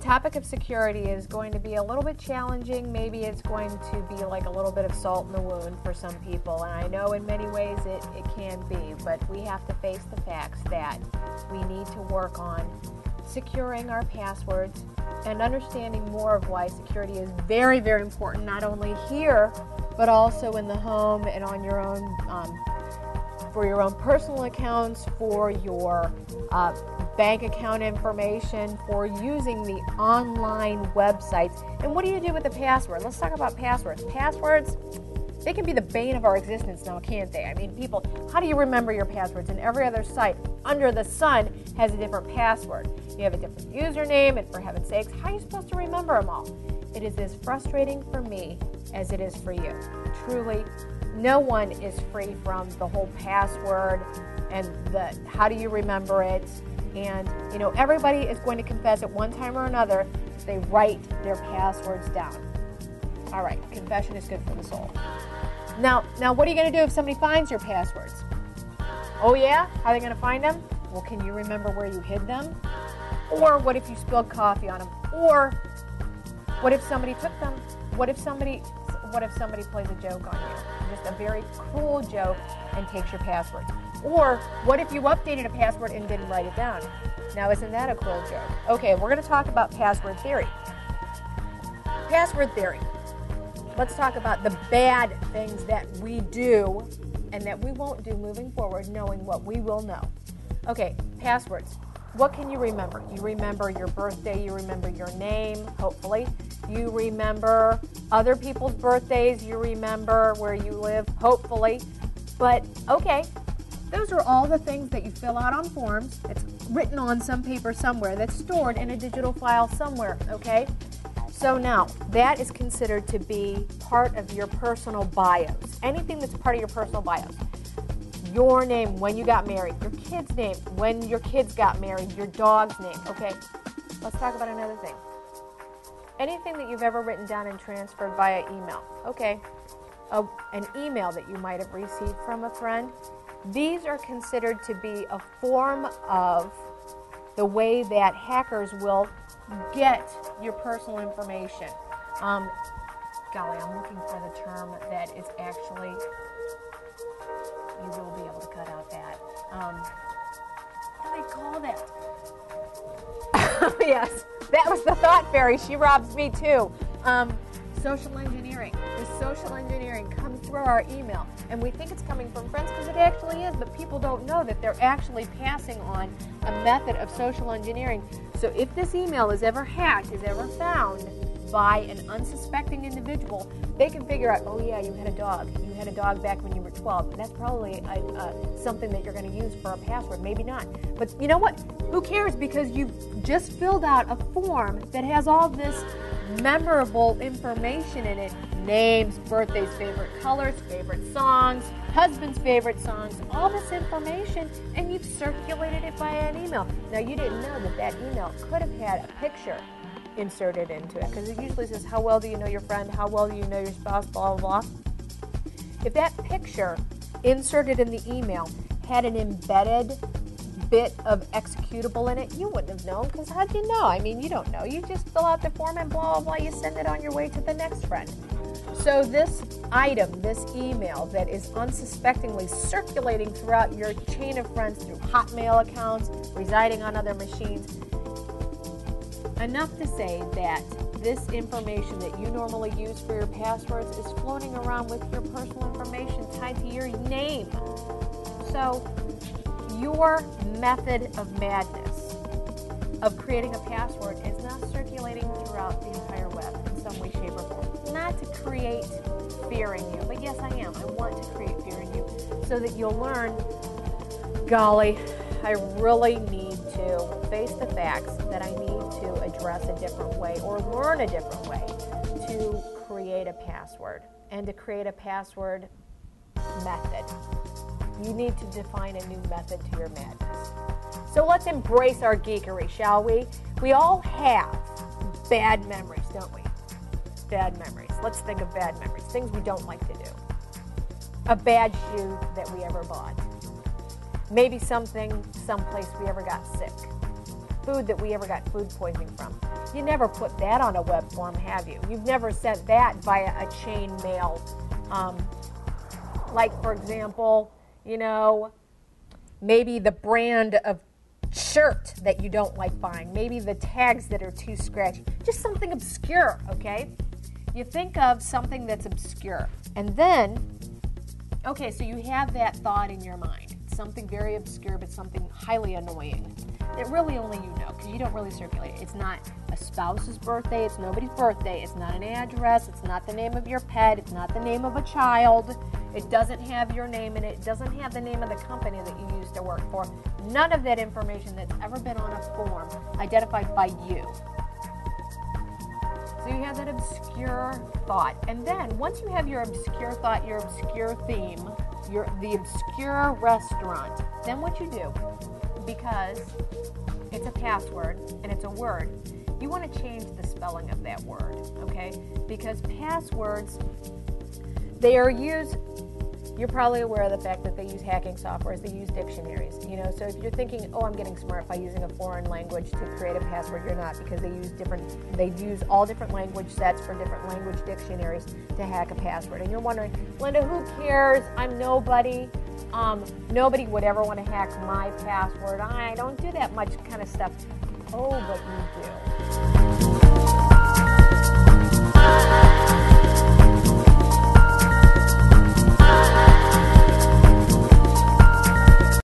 topic of security is going to be a little bit challenging. Maybe it's going to be like a little bit of salt in the wound for some people, and I know in many ways it can be, but we have to face the facts that we need to work on securing our passwords and understanding more of why security is very, very important, not only here, but also in the home and on your own, for your own personal accounts, for your bank account information, for using the online websites. And what do you do with the password? Let's talk about passwords. Passwords, they can be the bane of our existence now, can't they? I mean, people, how do you remember your passwords? And every other site under the sun has a different password. You have a different username, and for heaven's sakes, how are you supposed to remember them all? It is as frustrating for me as it is for you. Truly, no one is free from the whole password and the how do you remember it. And, you know, everybody is going to confess at one time or another they write their passwords down. All right, confession is good for the soul. Now, what are you going to do if somebody finds your passwords? Oh, yeah? How are they going to find them? Well, can you remember where you hid them? Or what if you spilled coffee on them? Or what if somebody took them? What if somebody plays a joke on you? Just a very cruel joke and takes your password. Or what if you updated a password and didn't write it down? Now, isn't that a cruel joke? Okay, we're going to talk about password theory. Password theory. Let's talk about the bad things that we do and that we won't do moving forward, knowing what we will know. Okay, passwords. What can you remember? You remember your birthday, you remember your name, hopefully. You remember other people's birthdays, you remember where you live, hopefully. But, okay, those are all the things that you fill out on forms. It's written on some paper somewhere that's stored in a digital file somewhere, okay? So now, that is considered to be part of your personal bios. Anything that's part of your personal bios. Your name when you got married, your kid's name when your kids got married, your dog's name, okay? Let's talk about another thing. Anything that you've ever written down and transferred via email, okay? An email that you might have received from a friend. These are considered to be a form of the way that hackers will get your personal information. Golly, I'm looking for the term that is actually, you will be able to cut out that. What do they call that? Yes, that was the thought fairy. She robs me too. Social engineering. The social engineering comes through our email, and we think it's coming from friends because it actually is, but people don't know that they're actually passing on a method of social engineering. So if this email is ever hacked, is ever found by an unsuspecting individual, they can figure out, oh yeah, you had a dog. You had a dog back when you were 12. That's probably something that you're going to use for a password. Maybe not. But you know what? Who cares? Because you've just filled out a form that has all this memorable information in it. Names, birthdays, favorite colors, favorite songs, husband's favorite songs, all this information, and you've circulated it via an email. Now, you didn't know that that email could have had a picture inserted into it, because it usually says, how well do you know your friend, how well do you know your spouse, blah, blah, blah. If that picture inserted in the email had an embedded bit of executable in it, you wouldn't have known, because how'd you know? I mean, you don't know. You just fill out the form and blah, blah, blah, you send it on your way to the next friend. So this item, this email that is unsuspectingly circulating throughout your chain of friends through Hotmail accounts, residing on other machines, enough to say that this information that you normally use for your passwords is floating around with your personal information tied to your name. So your method of madness of creating a password is now circulating throughout the entire web in some way, shape, or form. Not to create fear in you, but yes, I am. I want to create fear in you so that you'll learn, golly, I really need to face the facts that I need to address a different way or learn a different way to create a password and to create a password method. You need to define a new method to your madness. So let's embrace our geekery, shall we? We all have bad memories, don't we? Bad memories. Let's think of bad memories, things we don't like to do. A bad shoe that we ever bought. Maybe something, someplace we ever got sick. food that we ever got food poisoning from. You never put that on a web form, have you? You've never sent that via a chain mail. Like, for example, you know, maybe the brand of shirt that you don't like buying, maybe the tags that are too scratchy, just something obscure, okay? You think of something that's obscure, and then, okay, so you have that thought in your mind, something very obscure, but something highly annoying that really only you know, because you don't really circulate it. It's not a spouse's birthday, it's nobody's birthday, it's not an address, it's not the name of your pet, it's not the name of a child, it doesn't have your name in it, it doesn't have the name of the company that you used to work for. None of that information that's ever been on a form identified by you. So you have that obscure thought. And then once you have your obscure thought, your obscure theme, the obscure restaurant, then what you do, because it's a password and it's a word, you want to change the spelling of that word, okay? Because passwords, they are used, you're probably aware of the fact that they use hacking softwares, they use dictionaries, you know, so if you're thinking, oh, I'm getting smart by using a foreign language to create a password, you're not, because they use all different language sets for different language dictionaries to hack a password. And you're wondering, Linda, who cares? I'm nobody. Nobody would ever want to hack my password. I don't do that much kind of stuff. Oh, but you do.